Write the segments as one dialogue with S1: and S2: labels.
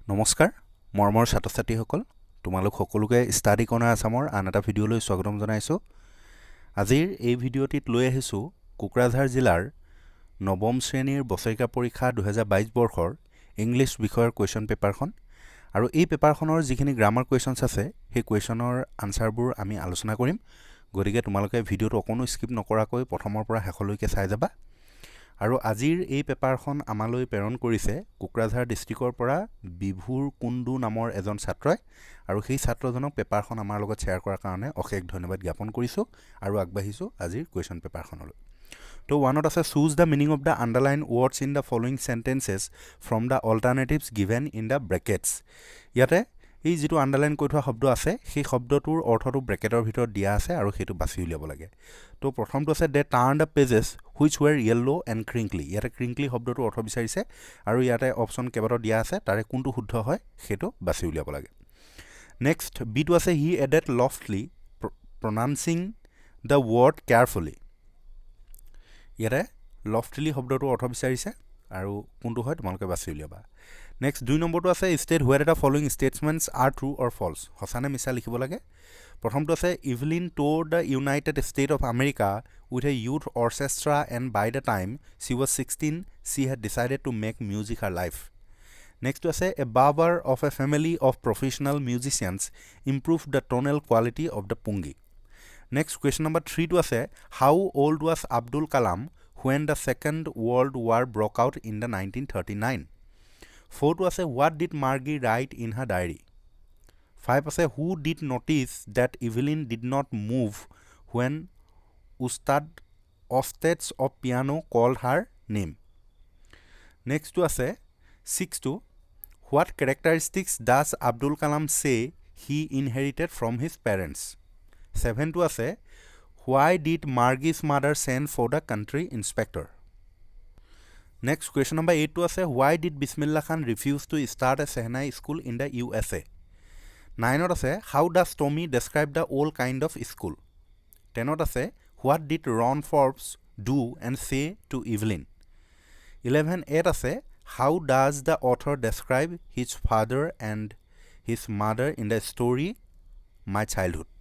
S1: নমস্কাৰ মৰমৰ ছাত্ৰ-ছাত্ৰীসকল তোমালোক সকলোকে ষ্টাডি কৰ্ণাৰ আসামৰ আন এটা ভিডিঅ'লৈ স্বাগতম জনাইছোঁ আজিৰ এই ভিডিঅ'টিত লৈ আহিছোঁ কোকৰাঝাৰ জিলাৰ নৱম শ্ৰেণীৰ বছৰিকা পৰীক্ষা 2022 বৰ্ষৰ ইংলিছ বিষয়ৰ কুৱেশ্যন পেপাৰখন আৰু এই পেপাৰখনৰ যিখিনি গ্ৰামাৰ কুৱেশ্যনছ আছে সেই কুৱেশ্যনৰ আনসাৰবোৰ আমি আলোচনা কৰিম গতিকে তোমালোকে ভিডিঅ'টো অকণো স্কিপ নকৰাকৈ প্ৰথমৰ পৰা শেষলৈকে চাই যাবা আৰু আজিৰ এই পেপাৰখন আমালৈ প্ৰেৰণ কৰিছে কোকৰাঝাৰ ডিষ্ট্ৰিক্টৰ পৰা বিভুৰ কুণ্ডু নামৰ এজন ছাত্ৰই আৰু সেই ছাত্ৰজনক পেপাৰখন আমাৰ লগত শ্বেয়াৰ কৰাৰ কাৰণে অশেষ ধন্যবাদ জ্ঞাপন কৰিছোঁ আৰু আগবাঢ়িছোঁ আজিৰ কুৱেশ্যন পেপাৰখনলৈ তো ওৱানত আছে choose the meaning of the underline words in the following sentences from the alternatives given in the brackets ইয়াতে এই যিটো আণ্ডাৰলাইন কৰি থোৱা শব্দ আছে সেই শব্দটোৰ অৰ্থটো ব্ৰেকেটৰ ভিতৰত দিয়া আছে আৰু সেইটো বাছি উলিয়াব লাগে তো প্ৰথমটো আছে they turn the pages which were yellow and crinkly ইয়াতে ক্ৰিংকলি শব্দটোৰ অৰ্থ বিচাৰিছে আৰু ইয়াতে অপশ্যন কেইবাটাও দিয়া আছে তাৰে কোনটো শুদ্ধ হয় সেইটো বাছি উলিয়াব লাগে নেক্সট বিটো আছে হি এডেড লফটলি প্ৰনাউন্সিং দ্য ৱৰ্ড কেয়াৰফুলি ইয়াতে লফটলি শব্দটোৰ অৰ্থ বিচাৰিছে আৰু কোনটো হয় তোমালোকে বাছি উলিয়াবা নেক্সট 2 নম্বৰটো আছে state whether the following statements are true or false সঁচানে মিছা লিখিব লাগে প্ৰথমটো আছে Evelyn toured the United States of America with a youth orchestra and by the time she was 16 she had decided to make music her life নেক্সটটো আছে a barber of a family of professional musicians improve the tonal quality of the pungi next question number 3টো আছে how old was Abdul Kalam when the Second World War broke out in the 1939. 4টো আছে what did Margie write in her diary. 5 আছে who did notice that Evelyn did not move when Ustad Ostets of piano called her name. Next to আছে 6টো what characteristics does Abdul Kalam say he inherited from his parents. 7টো আছে why did Margie's mother send for the country inspector? Next question number 8 ase why did Bismillah Khan refuse to start a Sehnai school in the USA? 9 ase how does Tommy describe the old kind of school? 10 ase what did Ron Forbes do and say to Evelyn? 8 ase how does the author describe his father and his mother in the story My Childhood?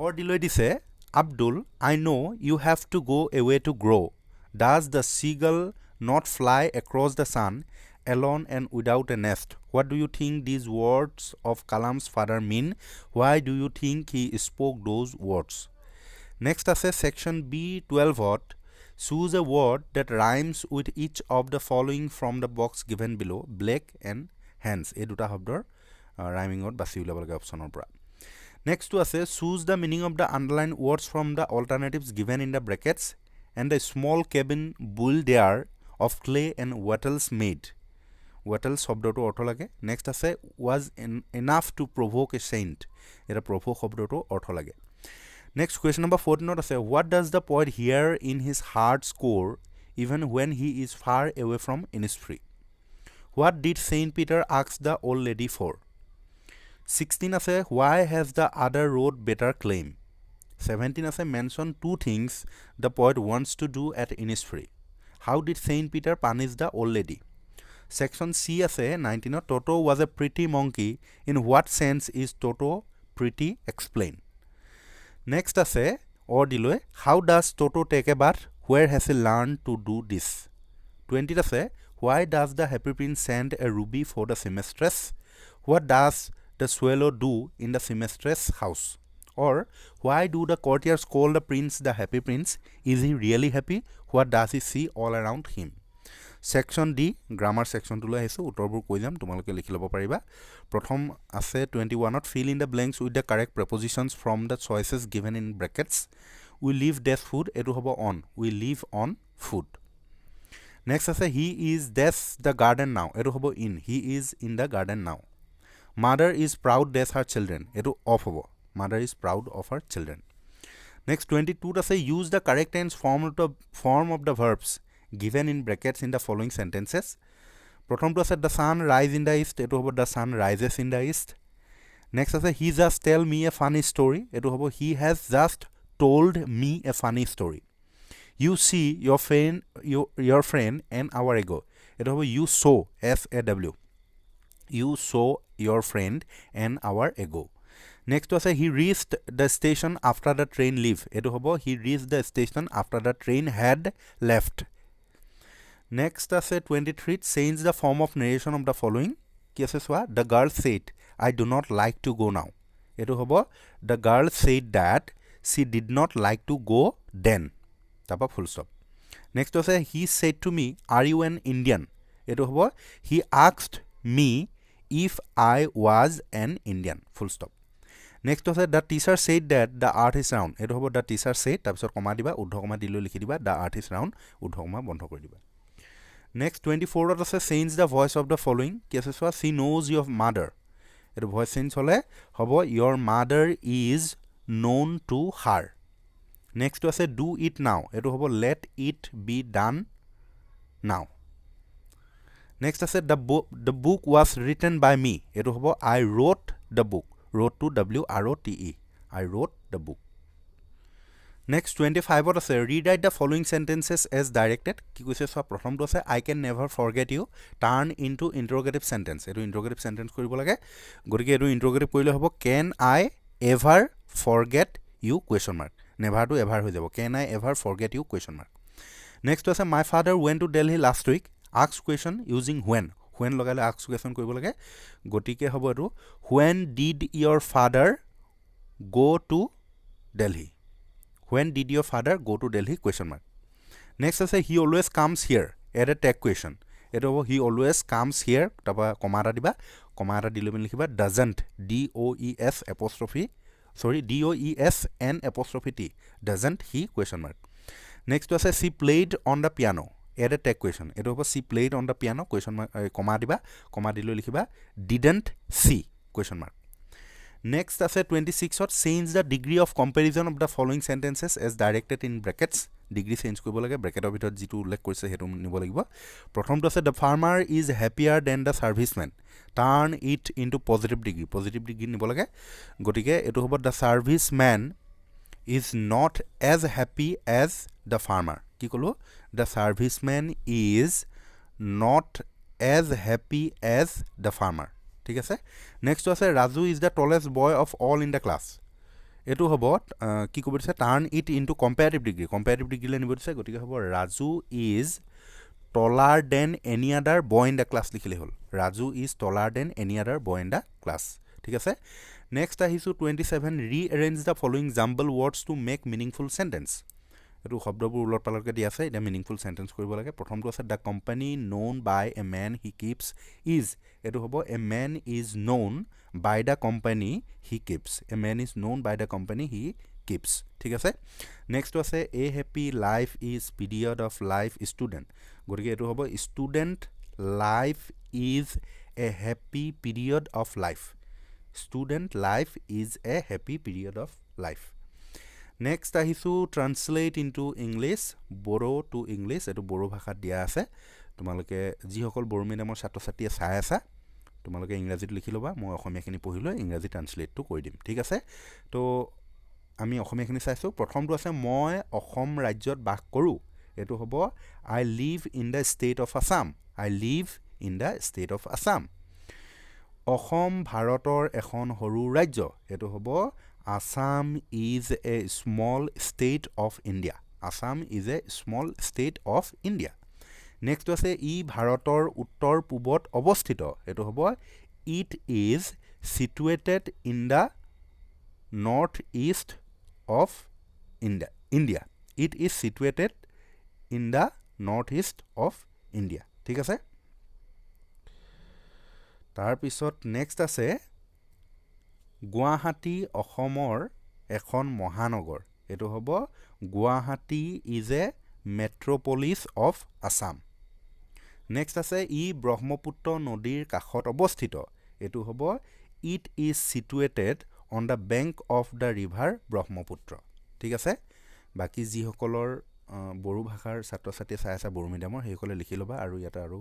S1: Or diloi dise Abdul, I know you have to go away to grow. Does the seagull not fly across the sun alone and without a nest? What do you think these words of Kalam's father mean? Why do you think he spoke those words? Next আছে section B12 ot choose a word that rhymes with each of the following from the box given below black and hands এই দুটা শব্দৰ rhyming ot বাছি উলিয়াব লাগে অপচনৰ পৰা Next to us choose the meaning of the underlined words from the alternatives given in the brackets and the small cabin built there of clay and wattles made. Wattles শব্দটো অৰ্থ লাগে next আছে was enough to provoke a saint এটা provoke শব্দটো অৰ্থ লাগে next question number 14 আছে what does the poet hear in his heart's core even when he is far away from Innisfree? What did Saint Peter ask the old lady for? 16 ase why has the other road better claim 17 ase mention two things the poet wants to do at Innisfree how did Saint Peter punish the old lady section C ase 19 Toto was a pretty monkey in what sense is Toto pretty explain next ase or diloi how does Toto take a bath where has he learned to do this 20 ase why does the happy prince send a ruby for the seamstress what does the swallow do in the seamstress house or why do the courtiers call the prince the happy prince is he really happy what does he see all around him section D grammar section to লৈ আহিছো উত্তৰবোৰ কৈ যাম তোমালোকে লিখি ল'ব পাৰিবা প্ৰথম আছে 21 ত fill in the blanks with the correct prepositions from the choices given in brackets we live dash food এটো হ'ব on we live on food next আছে he is dash the garden now এটো হ'ব in he is in the garden now Mother is proud dash her children. Eto off hobo. Mother is proud of her children. Next 22 to say use the correct tense form of the verbs given in brackets in the following sentences. Prothom to say the sun rise in the east. Eto hobo the sun rises in the east. Next to say he just tell me a funny story. Eto hobo he has just told me a funny story. You see your friend an hour ago. Eto hobo you saw SAW. you saw your friend an hour ago. Next আছে he reached the station after the train leave. এইটো হ'ব he reached the station after the train had left. Next আছে 23 change the form of narration of the following. কি আছে চোৱা the girl said I do not like to go now. এইটো হ'ব the girl said that she did not like to go then. তাৰপৰা full stop. Next আছে he said to me are you an Indian. এইটো হ'ব he asked me if I was an Indian. Full stop. Next আছে the teacher said that the earth is round. এইটো হ'ব the teacher said তাৰপিছত কমা দিবা উদ্ধ কমা দিলৈ লিখি দিবা the earth is round উদ্ধ কমা বন্ধ কৰি দিবা. Next 24 আছে change the voice of the following. কি আছে চোৱা she knows your mother. এইটো voice change হ'লে হ'ব your mother is known to her. Next আছে do it now. এইটো হ'ব let it be done now. Next আছে the book was written by me. এইটো হ'ব I wrote the book. Wrote to W-R-O-T-E. I wrote the book. Next 25 আছে rewrite the following sentences as directed. কি কৈছে চোৱা প্ৰথমটো আছে I can never forget you turn into interrogative sentence. এইটো interrogative sentence কৰিব লাগে গতিকে এইটো interrogative কৰিলে হ'ব can I ever forget you question mark. never to ever হৈ যাব can I ever forget you question mark. Next আছে my father went to Delhi last week. Ask question using when লগালে ask question কৰিব লাগে গতিকে হ'ব এইটো when did your father go to Delhi. When did your father go to Delhi question mark. Next আছে he always comes here. add a tag question. এইটো হ'ব he always comes here তাৰপৰা কমা এটা দিবা কমা এটা দিলৈ মেলি লিখিবা doesn't D-O-E-S N' doesn't he question mark. Next আছে she played on the piano. add a tag question. এইটো হ'ব she played on the piano question mark কমা দিবা কমা দিলৈ লিখিবা didn't she question mark. Next আছে 26 ত change the degree of comparison of the following sentences as directed in brackets. Degree change কৰিব লাগে ব্ৰেকেটৰ ভিতৰত যিটো উল্লেখ কৰিছে সেইটো নিব লাগিব প্ৰথমটো আছে the farmer is happier than the serviceman turn it into positive degree নিব লাগে গতিকে এইটো হ'ব the serviceman is not as happy as the farmer. কি ক'লো the serviceman is not as happy as the farmer. ঠিক আছে নেক্সট আছে Raju is the টলেষ্ট boy of all in the class. এইটো হ'ব কি ক'ব দিছে টাৰ্ণ ইট ইনটু কম্পেয়াৰিভ ডিগ্ৰীলৈ নিব দিছে গতিকে হ'ব Raju is টলাৰ than any other boy in the class লিখিলে হ'ল Raju is টলাৰ than any other boy in the class. ঠিক আছে নেক্সট আহিছোঁ 27 rearrange the following jumbled words to make meaningful sentence. এইটো শব্দবোৰ ওলট পালটকৈ দিয়া আছে এতিয়া মিনিংফুল চেণ্টেন্স কৰিব লাগে প্ৰথমটো আছে the company known by a man he keeps is. এইটো হ'ব a man is known by the company he keeps. A man is known by the company he keeps. ঠিক আছে নেক্সটটো আছে a happy life is period of life student গতিকে এইটো হ'ব student life is a happy period of life. Student life is a happy period of life. Next আহিছোঁ translate into English Bodo to English. এইটো বড়ো ভাষাত দিয়া আছে তোমালোকে যিসকল বড়ো মিডিয়ামৰ ছাত্ৰ ছাত্ৰীয়ে চাই আছা তোমালোকে ইংৰাজীত লিখি ল'বা মই অসমীয়াখিনি পঢ়ি লৈ ইংৰাজী ট্ৰান্সলেটটো কৰি দিম. ঠিক আছে তো আমি অসমীয়াখিনি চাইছোঁ প্ৰথমটো আছে মই অসম ৰাজ্যত বাস কৰোঁ. এইটো হ'ব I live in the state of Assam. I live in the state of Assam. অসম ভাৰতৰ এখন সৰু ৰাজ্য. এইটো হ'ব Assam is a small state of India. Assam is a small state of India. Next আছে ই ভাৰতৰ উত্তৰ পূবত অৱস্থিত. এইটো হ'ব it is situated in the north east of India. It is situated in the north east of India. ঠিক আছে তাৰপিছত নেক্সট আছে গুৱাহাটী অসমৰ এখন মহানগৰ. এইটো হ'ব Guwahati is a Metropolis of Assam. Next আছে ই ব্ৰহ্মপুত্ৰ নদীৰ কাষত অৱস্থিত. এইটো হ'ব it is situated on the bank of the river Brahmaputra. ঠিক আছে বাকী যিসকলৰ বড়ো ভাষাৰ ছাত্ৰ ছাত্ৰীয়ে চাই আছে বড়ো মিডিয়ামৰ সেইসকলে লিখি ল'বা আৰু ইয়াতে আৰু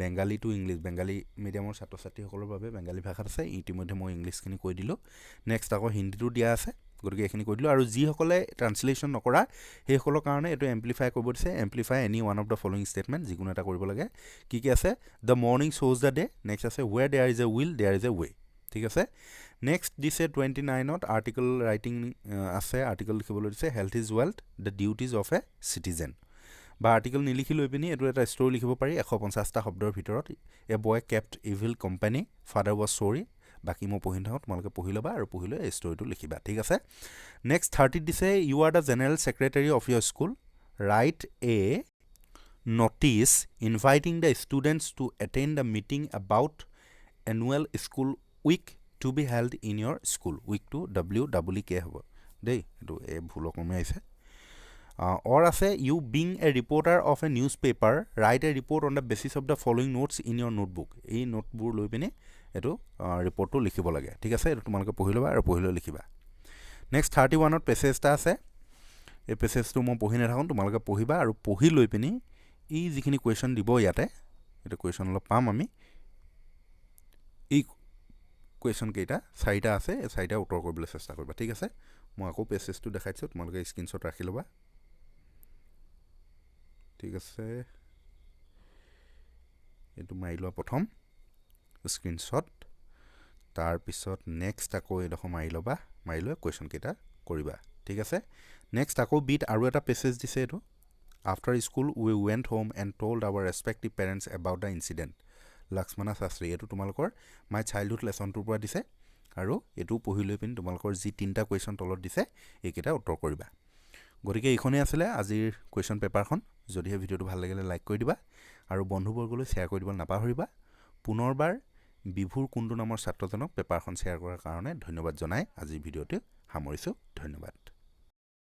S1: বেংগালী টু ইংলিছ বেংগালী মিডিয়ামৰ ছাত্ৰ ছাত্ৰীসকলৰ বাবে বেংগালী ভাষাত আছে ইতিমধ্যে মই ইংলিছখিনি কৈ দিলোঁ. নেক্সট আকৌ হিন্দীটো দিয়া আছে গতিকে এইখিনি কৈ দিলোঁ আৰু যিসকলে ট্ৰান্সলেশ্যন নকৰা সেইসকলৰ কাৰণে এইটো এম্প্লিফাই কৰিব দিছে amplify any one of the following statement যিকোনো এটা কৰিব লাগে কি আছে দ্য মৰ্ণিং শ্ব'জ দ্য ডে নেক্সট আছে where there is a will there is a way ঠিক আছে নেক্সট দিছে 29ত আৰ্টিকল ৰাইটিং আছে আৰ্টিকল লিখিবলৈ দিছে health is wealth the duties of a citizen বা আৰ্টিকল নিলিখি লৈ পিনি এইটো এটা ষ্টৰি লিখিব পাৰি 150টা শব্দৰ ভিতৰত a boy kept evil company father was sorry বাকী মই পঢ়ি নাথাকোঁ তোমালোকে পঢ়ি ল'বা আৰু পঢ়ি লৈ এই ষ্টৰিটো লিখিবা ঠিক আছে নেক্সট 30ত দিছে you are the general secretary of your school write a notice inviting the students to attend the meeting about annual school week to be held in your school week to WWK হ'ব দেই এইটো এই ভুলৰ কমে আহিছে or আছে you being a reporter of a newspaper write a report on the basis of the following notes in your notebook এই নোটবোৰ লৈ পিনে এইটো ৰিপৰ্টটো লিখিব লাগে ঠিক আছে এইটো তোমালোকে পঢ়ি ল'বা আৰু পঢ়ি লৈ লিখিবা নেক্সট 31ত পেছেজ এটা আছে এই পেছেজটো মই পঢ়ি নাথাকোঁ তোমালোকে পঢ়িবা আৰু পঢ়ি লৈ পিনি এই যিখিনি কুৱেশ্যন দিব ইয়াতে এইটো কুৱেশ্যন অলপ পাম আমি এই কুৱেশ্যন কেইটা 4টা আছে এই 4টা উত্তৰ কৰিবলৈ চেষ্টা কৰিবা ঠিক আছে মই আকৌ পেছেজটো দেখাইছোঁ তোমালোকে স্ক্ৰীনশ্বট ৰাখি ল'বা ঠিক আছে এইটো মাৰি লোৱা প্ৰথম স্ক্ৰীনশ্বট তাৰপিছত নেক্সট আকৌ এইডোখৰ মাৰি ল'বা মাৰি লৈ কুৱেশ্যন কেইটা কৰিবা ঠিক আছে নেক্সট আকৌ বিট আৰু এটা পেছেজ দিছে এইটো After school, we went home and told our respective parents about the incident. Lakshmana Shastri এইটো তোমালোকৰ মাই চাইল্ডহুড লেচনটোৰ পৰা দিছে আৰু এইটো পঢ়ি লৈ পিনি তোমালোকৰ যি 3টা কুৱেশ্যন তলত দিছে এইকেইটা উত্তৰ কৰিবা গতিকে এইখনেই আছিলে আজিৰ কুৱেশ্যন পেপাৰখন যদিহে ভিডিঅ'টো ভাল লাগিলে লাইক কৰি দিবা আৰু বন্ধুবৰ্গলৈ শ্বেয়াৰ কৰি দিবলৈ নাপাহৰিবা পুনৰবাৰ বিভুৰ কুণ্ডু নামৰ ছাত্ৰজনক পেপাৰখন শ্বেয়াৰ কৰাৰ কাৰণে ধন্যবাদ জনাই আজিৰ ভিডিঅ'টো সামৰিছোঁ ধন্যবাদ